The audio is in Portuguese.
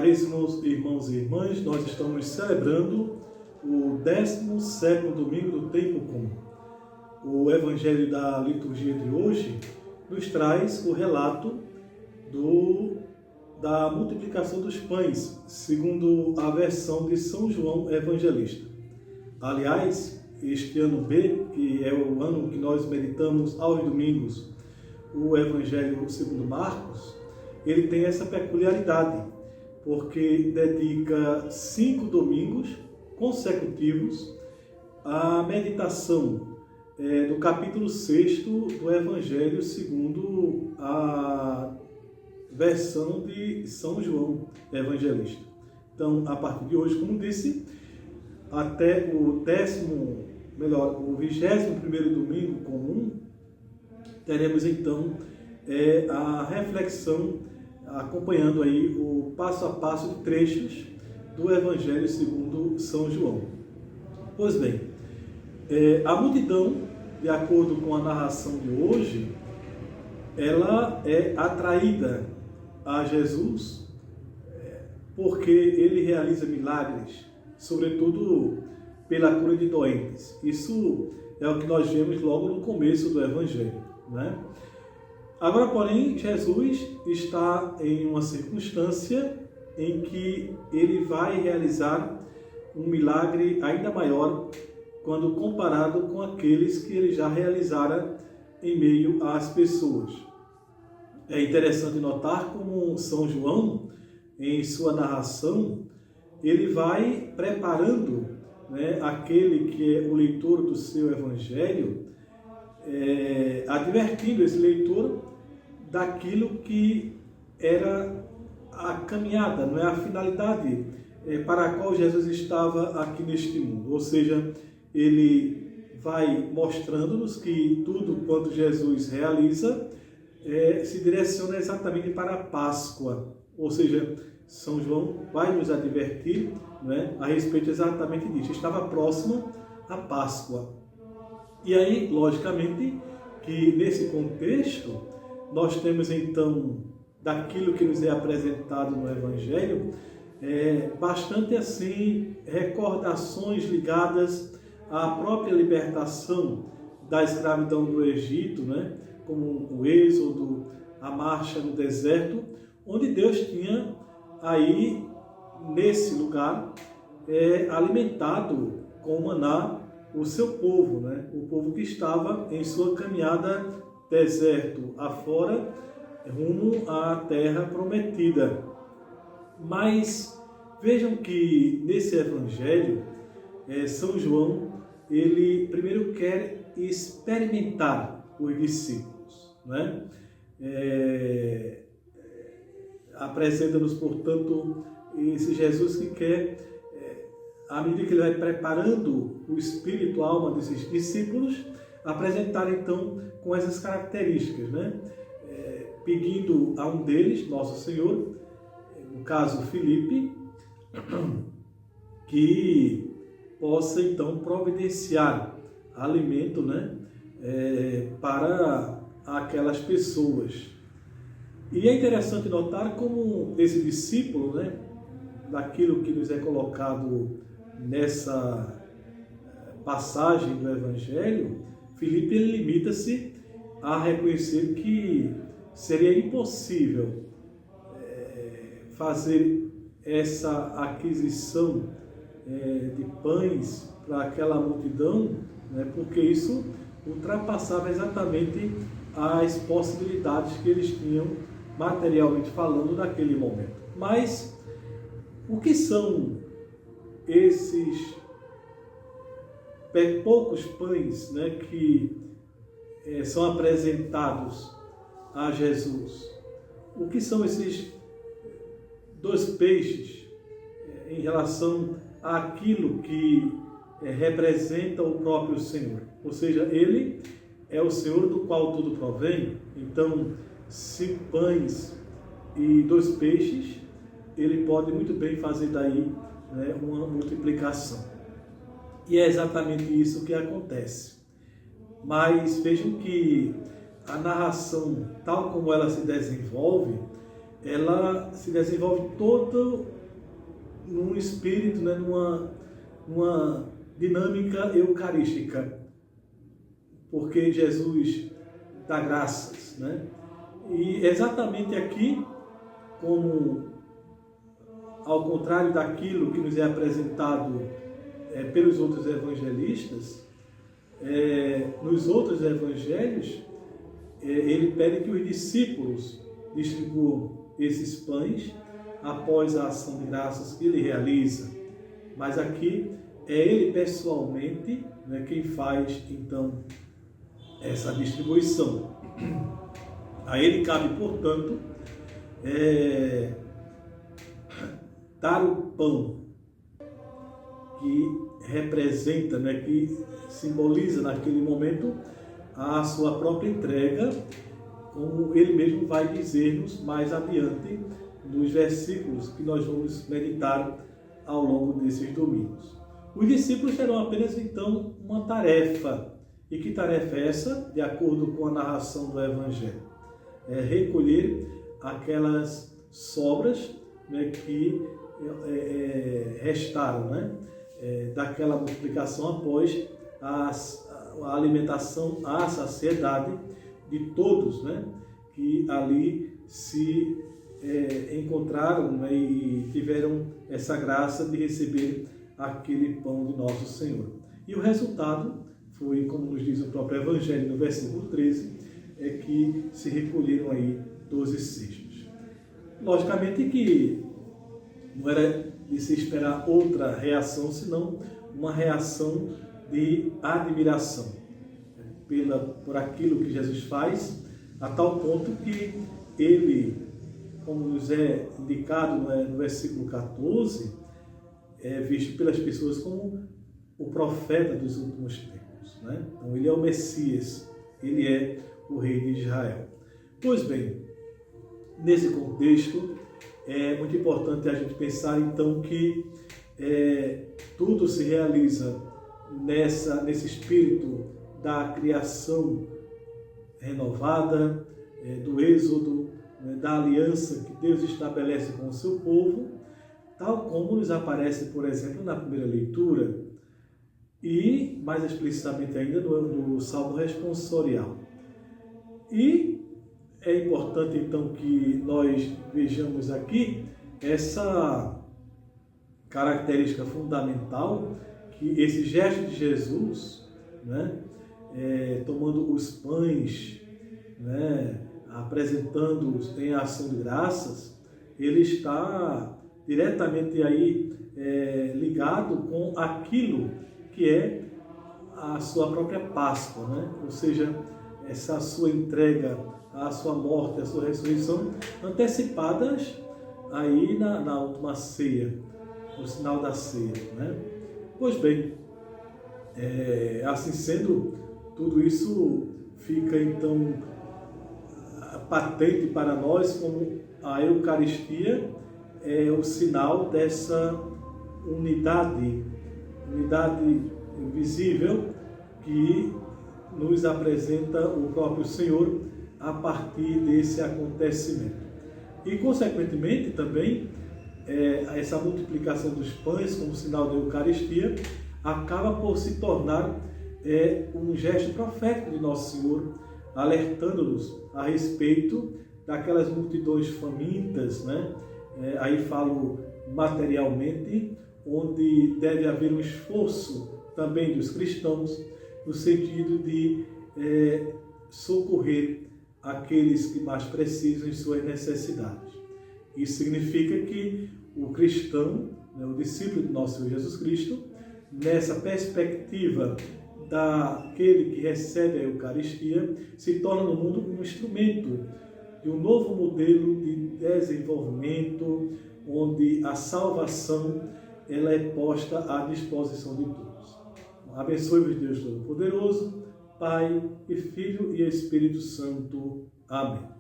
Caríssimos irmãos e irmãs, nós estamos celebrando o 17º domingo do tempo comum. O evangelho da liturgia de hoje nos traz o relato da multiplicação dos pães, segundo a versão de São João Evangelista. Aliás, este ano B, que é o ano que nós meditamos aos domingos, o evangelho segundo Marcos, ele tem essa peculiaridade, porque dedica 5 domingos consecutivos à meditação do capítulo 6 do Evangelho segundo a versão de São João Evangelista. Então, a partir de hoje, como disse, até o 21º domingo comum, teremos então a reflexão acompanhando aí o passo a passo de trechos do Evangelho segundo São João. Pois bem, a multidão, de acordo com a narração de hoje, ela é atraída a Jesus porque ele realiza milagres, sobretudo pela cura de doentes. Isso é o que nós vemos logo no começo do Evangelho, né? Agora, porém, Jesus está em uma circunstância em que ele vai realizar um milagre ainda maior quando comparado com aqueles que ele já realizara em meio às pessoas. É interessante notar como São João, em sua narração, ele vai preparando, né, aquele que é o leitor do seu evangelho, advertindo esse leitor daquilo que era a caminhada, não é a finalidade para a qual Jesus estava aqui neste mundo. Ou seja, ele vai mostrando-nos que tudo quanto Jesus realiza se direciona exatamente para a Páscoa. Ou seja, São João vai nos advertir, né, a respeito exatamente disso. Estava próxima a Páscoa. E aí, logicamente, que nesse contexto, nós temos então, daquilo que nos é apresentado no Evangelho, bastante assim, recordações ligadas à própria libertação da escravidão do Egito, né? Como o êxodo, a marcha no deserto, onde Deus tinha aí, nesse lugar, alimentado com o maná o seu povo, né? O povo que estava em sua caminhada deserto afora, rumo à terra prometida. Mas vejam que nesse evangelho, São João, ele primeiro quer experimentar os discípulos, né? Apresenta-nos, portanto, esse Jesus que quer, à medida que ele vai preparando o espírito, a alma desses discípulos, apresentar então com essas características, né? Pedindo a um deles, Nosso Senhor, no caso Filipe, que possa então providenciar alimento, né? Para aquelas pessoas. E é interessante notar como esse discípulo, né, daquilo que nos é colocado nessa passagem do Evangelho, Filipe ele limita-se a reconhecer que seria impossível fazer essa aquisição de pães para aquela multidão, né, porque isso ultrapassava exatamente as possibilidades que eles tinham, materialmente falando, naquele momento. Mas o que são esses poucos pães, né, que são apresentados a Jesus? O que são esses 2 peixes em relação àquilo que representa o próprio Senhor? Ou seja, ele é o Senhor do qual tudo provém. Então, 5 pães e 2 peixes, ele pode muito bem fazer daí, né, uma multiplicação. E é exatamente isso que acontece. Mas vejam que a narração, tal como ela se desenvolve toda num espírito, né, numa dinâmica eucarística, porque Jesus dá graças, né? E exatamente aqui, como ao contrário daquilo que nos é apresentado pelos outros evangelistas, nos outros evangelhos, ele pede que os discípulos distribuam esses pães após a ação de graças que ele realiza. Mas aqui é ele pessoalmente, né, quem faz então essa distribuição. A ele cabe, portanto, dar o pão que representa, né, que simboliza naquele momento a sua própria entrega, como ele mesmo vai dizer-nos mais adiante nos versículos que nós vamos meditar ao longo desses domingos. Os discípulos terão apenas então uma tarefa. E que tarefa é essa? De acordo com a narração do Evangelho. É recolher aquelas sobras, né, que restaram, né, daquela multiplicação após a alimentação à saciedade de todos, né, que ali se encontraram, né, e tiveram essa graça de receber aquele pão de nosso Senhor. E o resultado foi, como nos diz o próprio Evangelho no versículo 13, é que se recolheram aí 12 cestos. Logicamente que não era de se esperar outra reação, senão uma reação de admiração por aquilo que Jesus faz, a tal ponto que ele, como nos é indicado no versículo 14, é visto pelas pessoas como o profeta dos últimos tempos, né? Então ele é o Messias, ele é o rei de Israel. Pois bem, nesse contexto, é muito importante a gente pensar então que tudo se realiza nesse espírito da criação renovada, do êxodo, da aliança que Deus estabelece com o seu povo, tal como nos aparece, por exemplo, na primeira leitura e, mais explicitamente ainda, no Salmo responsorial. E é importante, então, que nós vejamos aqui essa característica fundamental, que esse gesto de Jesus, né, tomando os pães, né, apresentando-os em ação de graças, ele está diretamente aí ligado com aquilo que é a sua própria Páscoa, né? Ou seja, essa sua entrega, a sua morte, a sua ressurreição, antecipadas aí na última ceia, no sinal da ceia, né? Pois bem, assim sendo, tudo isso fica então patente para nós como a Eucaristia é o sinal dessa unidade invisível que nos apresenta o próprio Senhor a partir desse acontecimento. E, consequentemente, também, essa multiplicação dos pães como sinal da Eucaristia acaba por se tornar um gesto profético de Nosso Senhor, alertando-nos a respeito daquelas multidões famintas, né? Aí falo materialmente, onde deve haver um esforço também dos cristãos no sentido de socorrer aqueles que mais precisam em suas necessidades. Isso significa que o cristão, né, o discípulo de nosso Senhor Jesus Cristo, nessa perspectiva daquele que recebe a Eucaristia, se torna no mundo um instrumento de um novo modelo de desenvolvimento, onde a salvação ela é posta à disposição de todos. Abençoe-vos Deus Todo-Poderoso, Pai e Filho e Espírito Santo. Amém.